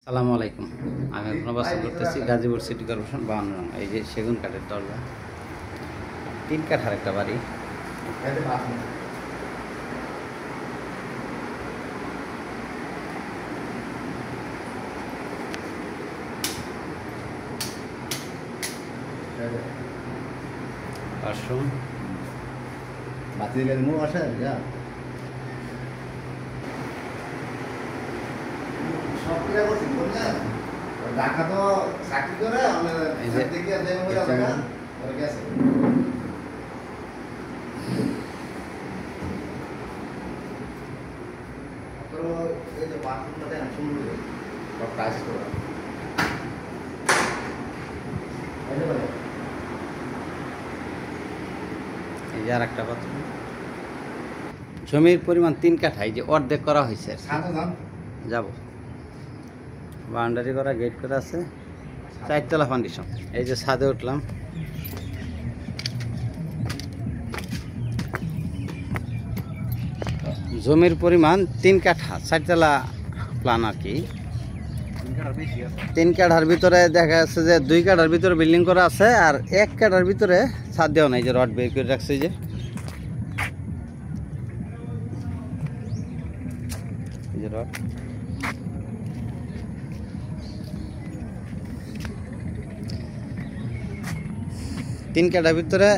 আসসালামু আলাইকুম। আমি এখন অবস্থান করতেছি গাজীপুর সিটি কর্পোরেশন 52 নং। এই যে সেগুন কাঠের দরজা, 3 কাঠার একটা বাড়ি। ওয়াশরুম, বাতি দিলে মু আসে যা সব কিছু করছি বলনা ঢাকা তো চাকরি করে আমরা এই যে দেখি আর দেব বলে লাগা আর গেছে তো এই যে বাথরুমটাতে সুন্দর সব কাজ করা এই যে আর একটা বাথরুম। জমির পরিমাণ 3 কাঠা, এই যে অর্ধেক করা হয়েছে। সাথে যান যাব বাউন্ডারি করা, গেট করা আছে, 4 তলা ফাউন্ডেশন। এই যে ছাদে উঠলাম, জমির পরিমাণ 3 কাঠা, 4 তলা প্ল্যান আর কি। 3 কাঠার ভিতরে দেখা যাচ্ছে যে 2 কাঠার ভিতরে বিল্ডিং করা আছে, আর 1 কাঠার ভিতরে ছাদ দেওয়া নাই, যে রড বের করে রাখছে। যে রড 3 কাঠার ভিতরে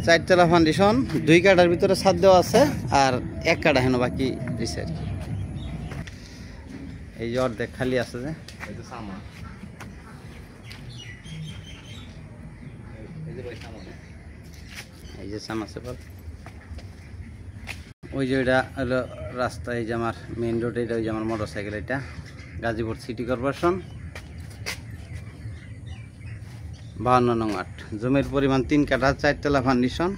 4 তলা ফাউন্ডেশন, 2 কাঠার ভিতরে ছাদ দেওয়া আছে, আর 1 কাঠা হেন বাকি দিছে। এই যে অর্ধেক খালি আছে, যে এই যে সামাসেবল। ওই যে এটা হলো রাস্তা, এই যে আমার মেইন রোড, এটা ওই যে আমার মোটর সাইকেল। এটা গাজীপুর সিটি কর্পোরেশন 52 নং ওয়ার্ড। জমির পরিমাণ 3 কাঠা, 4 তলা ফাউন্ডেশন,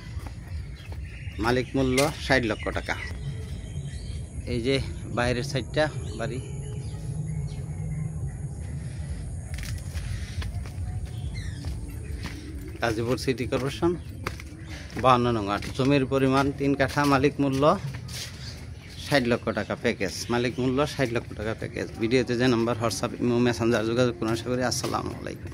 মালিক মূল্য 60 লক্ষ টাকা। এই যে বাইরের সাইডটা বাড়ি। গাজীপুর সিটি কর্পোরেশন 52 নং ওয়ার্ড। জমির পরিমাণ 3 কাঠা, মালিক মূল্য 60 লক্ষ টাকা প্যাকেজ। মালিক মূল্য 60 লক্ষ টাকা প্যাকেজ। ভিডিওতে যে নাম্বার হোয়াটসঅ্যাপ, ইমো, মেসেঞ্জার যোগাযোগ করুন। আশা করি। আসসালামু আলাইকুম।